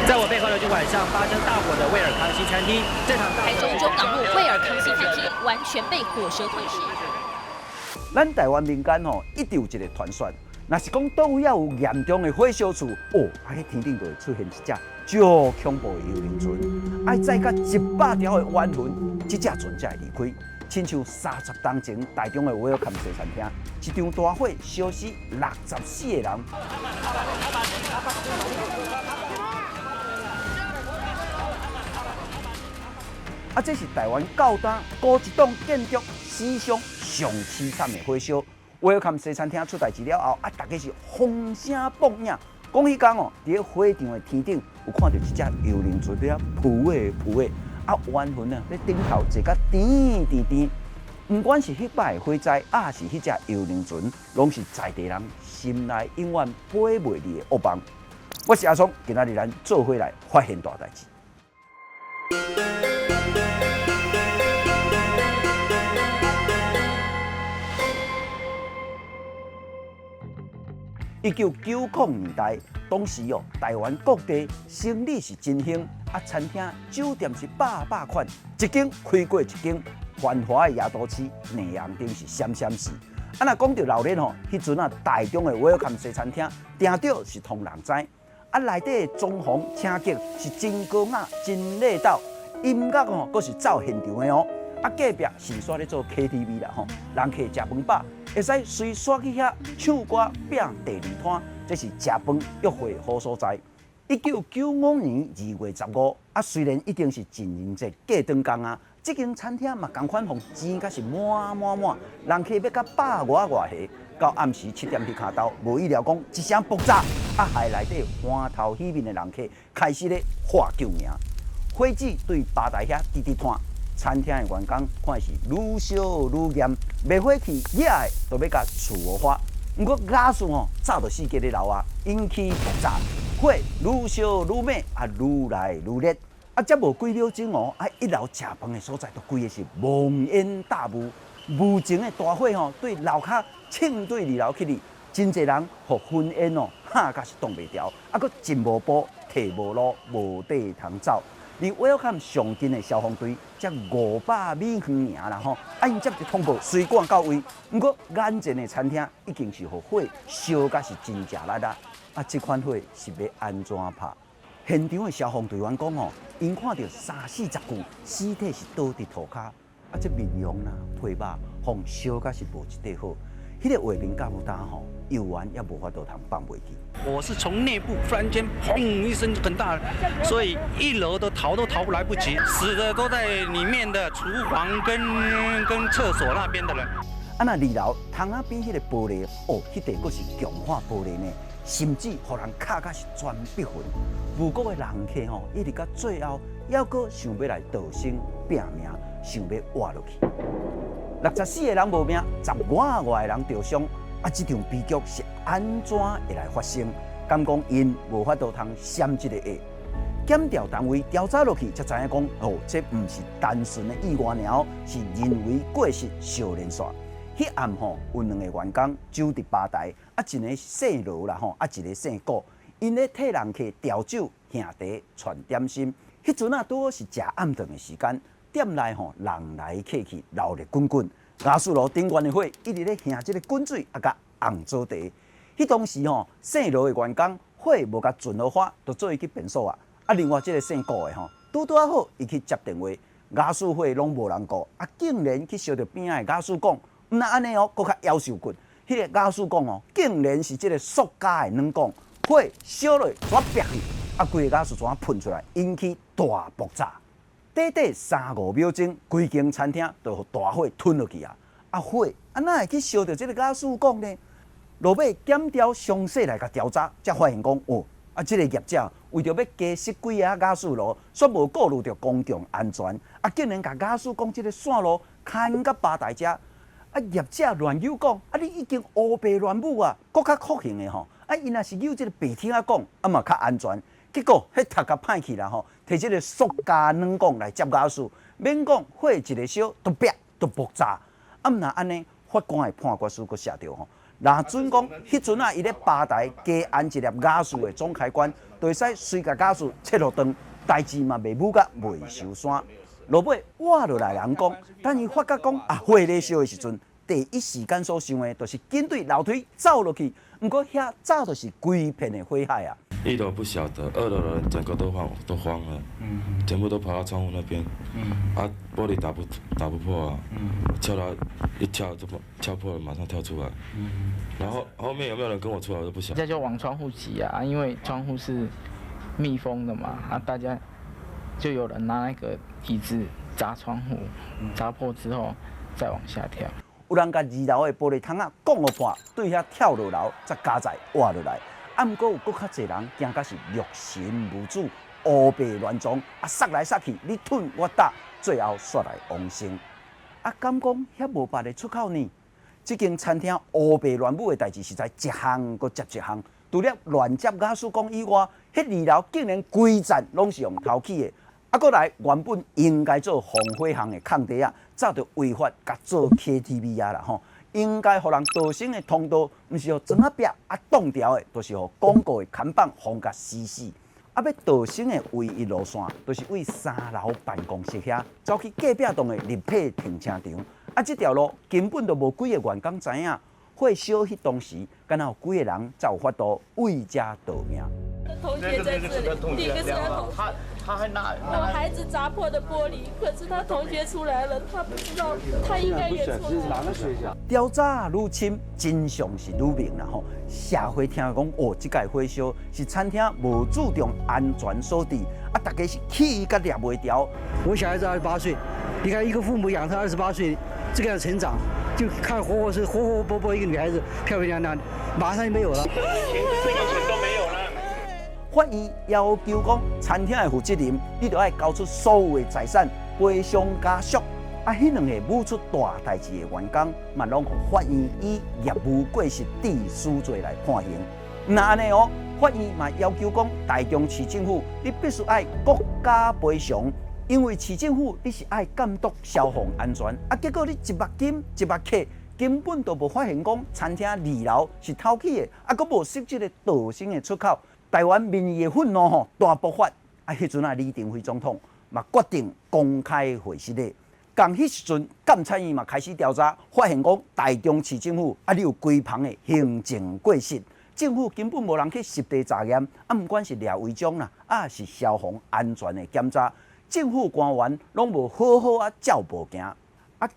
在我背后的就晚上发生大火的威尔康西餐厅，这场台中中港路威尔康西餐厅完全被火舌吞噬。咱台湾民间一直有一个传说，若是讲倒位啊有严重的火烧厝，迄天顶就会出现一只足恐怖的幽灵船，爱载甲100条的冤魂，这只船才会离开。亲像30年前台中的威尔康西餐厅，一场大火烧死64个人。这是台湾高单高一栋建筑史上上凄惨的火烧。威尔康西餐厅出代志了后，大家是风声爆影，讲迄天伫火场的天顶有看到一只幽灵船在扑的，冤魂咧顶头坐甲甜。不管是迄摆的火灾，是迄只幽灵船，拢是在地人心内永远飞袂离的恶梦。我是阿聪，今仔日咱做伙来发现大代志。1990年代，当时台湾各地生意是真兴，餐厅、酒店是百款，一间开过一间，繁华的夜都市，内行顶是闪闪时。若讲到闹热迄阵台中的威尔康西餐厅，定着是通人知。内底的装潢请客是真高雅、真热闹，音乐阁是走现场的隔壁是煞咧做 KTV 啦人客食饭饱，会使随煞去遐唱歌、拼第二摊，这是食饭约会好所在。1995年2月15，虽然已经是情人节过灯工这间餐厅嘛同款互钱甲是满，人客要甲100外下，到暗时7点去骹兜，无意料讲一声爆炸，害内底欢头喜面的人客开始咧喊救命，火子对吧台遐直探。餐厅的员工看是愈烧愈严，灭火器野的都要甲厝火化。不过假使早就死结咧楼引起爆炸，火愈烧愈猛，愈来愈烈。才无几秒钟一楼食饭的所在都规个是蒙烟大雾，无情的大火对楼骹冲对2楼去哩，真侪人互熏烟吓甲是挡袂牢，阁进无步，退无路，无地通走。离威尔康上近的消防队才500米远啦因接一通报随赶到位，不过眼前的餐厅已经是互火烧甲是真正力这款火是要安怎拍？现场的消防队员讲因看到30-40具尸体是倒伫涂骹，这面容皮肉互烧甲是无一块好。迄个画面甲有当游玩也无法度通放袂记。我是从内部忽然间砰一声很大，所以1楼的逃都逃不来不及，死的都在里面的厨房跟厕所那边的人。那2楼窗仔边迄个玻璃，迄地阁是强化玻璃呢，甚至互人卡甲是全逼魂。无辜的人客一直到最后，还阁想要来逃生拼命，想要活落去。64个人无命，15外个人受伤。这场悲剧是安怎会来发生？敢讲因无法度通闪这个下？检调单位调查落去，才知影讲这不是单纯的意外尔，是人为过失烧连续。迄暗有2个员工酒伫吧台，一个姓罗啦一个姓古，因咧替人客调酒、兄茶、传点心。迄阵拄好是食暗顿的时间。店内人来客去，闹热滚滚。雅士罗顶悬的火一直咧向这个滚水甲红做茶。迄当时姓罗的员工火无甲尽好发，就做伊去变数另外这个姓顾的拄好，伊去接电话，雅士火拢无人顾，竟然去烧着边仔的雅士讲，毋那安尼搁较夭寿骨。迄个雅士讲竟然是这个塑胶的软管，火烧落全劈去，规个雅士全喷出来，引起大爆炸。短3-5秒钟，规间餐厅就互大火吞落去火哪会去烧到这个雅士讲呢？落尾检调详细来甲调查，才发现讲这个业者为着要加设几个雅士炉，却无顾虑到公共安全，竟然甲雅士讲这个线路牵到吧台遮。业者乱扭讲，你已经乌白乱舞搁较酷刑的因若是扭这个白天讲，嘛较安全。结果迄头壳歹去啦摕这个塑胶软管来接雅士，免讲火一个烧，都啪都爆炸。毋那安尼，法官的判决书佫写着若准讲迄阵伊咧吧台加安一粒雅士的总开关，就会使随甲驾驶切路灯，代志嘛袂武甲袂收山。落尾我落来人讲，等伊发觉讲火咧烧的时阵，第一时间所想的就是紧对楼梯走落去。不过遐早就是规片的火海啊！一楼不晓得，二楼的人整个都慌了，全部都跑到窗户那边，玻璃打不破啊，敲它一敲就敲破了，马上跳出来，然后后面有没有人跟我出来我都不晓得。大家就往窗户挤啊，因为窗户是密封的嘛，大家就有人拿那个椅子砸窗户，砸破之后再往下跳。有人甲二楼的玻璃窗啊讲互破，对遐跳落楼，再加载活落来。啊，毋过有搁较侪人惊甲是欲神无主，乌白乱撞，杀来杀去，你吞我打，最后煞来亡生。敢讲遐无别的出口呢？这间餐厅乌白乱舞的代志实在一项搁接一项，除了乱接雅俗讲以外，迄二楼竟然规站拢是用头起的。搁来原本应该做防火巷的空地啊，早就违法甲做 KTV 啊啦吼，应该互人逃生的通道，毋是互砖壁挡条的，都是互广告的看板封甲死死。要逃生的唯一路线，就是为3楼办公室遐走去隔壁栋的立体停车场。这条路根本就无几个员工知影，火烧迄当时，敢有几个人才有法度为家逃命。同学在这里，第一个是他还拿我孩子砸破的玻璃，可是他同学出来了，他不知道，他应该也出来了。调查愈深，真相是愈明啦吼。社会听讲这届火烧是餐厅无注重安全所致，大家是气甲抓袂掉。我小孩子28岁，你看一个父母养他28岁这个样成长，就看活活泼一个女孩子漂漂亮亮，马上就没有了。这个钱都没有了。法院要求讲，餐厅的负责人，你就要交出所有的财产赔偿家属。迄2个舞出大代志的员工，嘛拢互法院以业务过失致死罪来判刑。那安尼哦，法院嘛要求讲，台中市政府你必须爱国家赔偿，因为市政府你是爱监督消防安全，结果你一目金一目客，根本都无发现讲餐厅2楼是偷起的，佫无设置个逃生的出口。台湾民意的愤怒大爆发，迄阵李登辉总统嘛决定公开会室的。共迄时阵，监察院嘛开始调查，发现讲台中市政府你有规旁的行政过失，政府根本无人去实地查验，毋管是廖违章啦，是消防安全的检查，政府官员拢无好好照步行。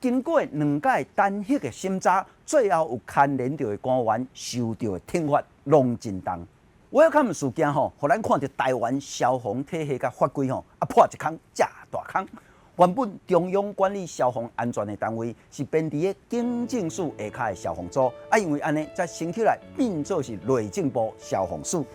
经过2届单核的审查，最后有牵连到的官员受到的惩罚拢真重。Welcome 事件互咱看到台湾消防体系甲法规破一空正大空。原本中央管理消防安全的单位是编伫个警政署下骹的消防组，因为安尼才升起来变做是内政部消防署。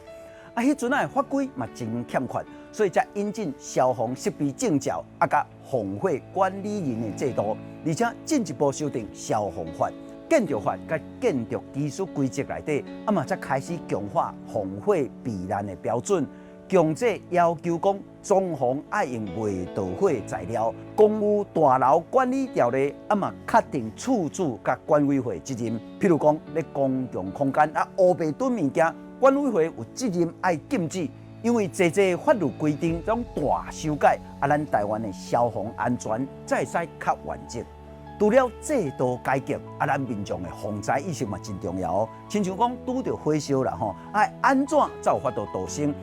迄阵的法规嘛真欠缺，所以才引进消防设备证照甲防火管理员的制度，而且进一步修订消防法。建筑法甲建筑技术规则内底，嘛才开始强化防火避难的标准，强制要求讲装潢爱用未导火材料，公务大楼管理条例嘛确定处处甲管委会责任。譬如讲，咧公共空间乌白囤物件，管委会有责任爱禁止，因为侪法律规定种大修改，咱台湾的消防安全才会使较完整。除了制度改革，咱民众的防灾意识嘛真重要哦。亲像讲拄着火烧啦吼，爱安怎才有法度逃生？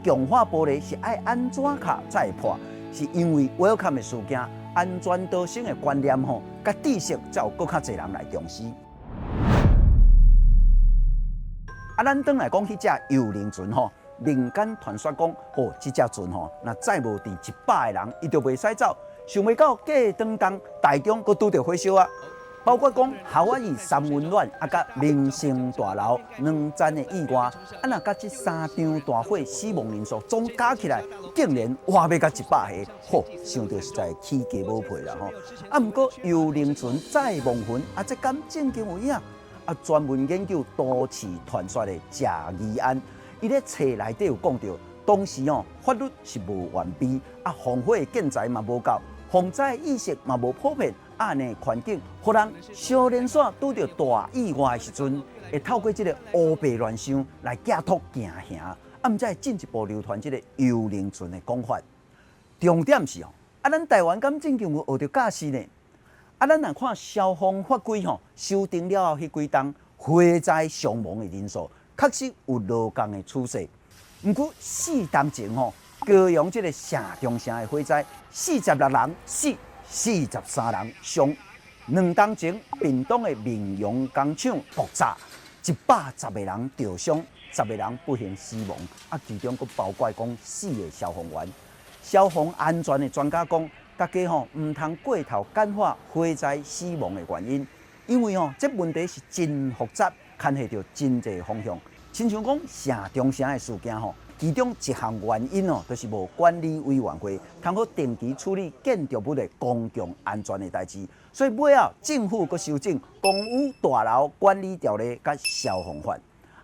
强化玻璃是爱安怎卡才会破？是因为 Welcome 的事件，安全逃生的观念吼，甲知识才有更较侪人来重视。咱转来讲迄只幽灵船吼，民间传说讲，这只船吼，若再无伫100个人，伊就袂使走。想袂到过当中，台中阁拄着火烧啊！包括讲夏威夷3温暖甲明星大楼2站的意外，若甲这3场大火死亡人数总加起来，竟然活要到100个，想到实在起价无配啦吼！毋过幽灵船再亡魂，这敢正经有影？专门研究都市传说的贾义安，伊咧册内底有讲到，当时法律是无完备，防火建材嘛无够。防灾意识嘛无普遍，安尼环境，互人小连线拄着大意外的时阵，会透过这个乌白乱象来寄托行刑，毋才会进一步流传这个幽灵船的讲法。重点是咱台湾敢正经有学着驾驶呢？咱若看消防法规修订了后，迄几档火灾伤亡的人数确实有落降的趋势。毋过4档前高雄这个城中城的火灾，46人死，43人伤。2档前屏东的明阳工厂爆炸，110个人受伤，10个人不幸死亡。其中佫包括讲4个消防员。消防安全的专家讲，大家唔通过头简化火灾死亡的原因，因为这问题是真复杂，牵涉到真侪方向。亲像讲城中城的事件其中一项原因就是无管理委员会，通好定期处理建筑物的公共安全的代志。所以尾后政府佫修正《公务大楼管理条例》甲消防法。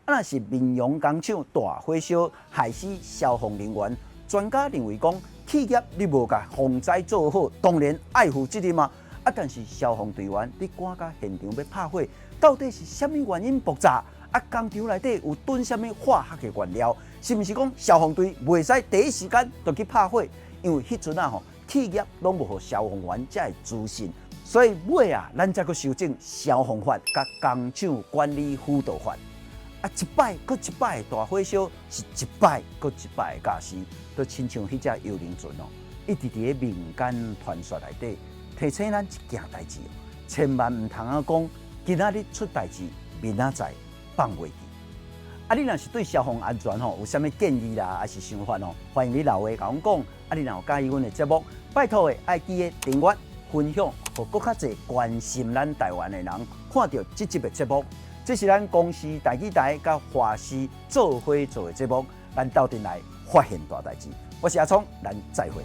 若是明阳工厂大火烧害死消防人员，专家认为讲企业你无甲防灾做好，当然爱负责任嘛。但是消防队员你赶到现场要拍火，到底是啥物原因爆炸？工厂内底有囤啥物化学的原料？是毋是讲消防队袂使第一时间就去拍火？因为迄阵企业拢无互消防员才会资讯，所以尾咱才去修正消防法甲工厂管理辅导法。一摆搁一摆的大火烧，是一摆搁一摆的驾驶，都亲像迄只幽灵船一直伫咧民间传说内底，提醒咱一件代志千万唔通讲今仔日出代志，明仔载放袂记。你若是对消防安全有啥物建议啦，还是想法欢迎你留话甲阮讲。你若有介意阮的节目，拜托的爱记得订阅、分享，互更较侪关心咱台湾的人看到这集的节目。这是咱公司台语台甲华视做伙做的节目，咱斗阵来发现大代志。我是阿聪，咱再会。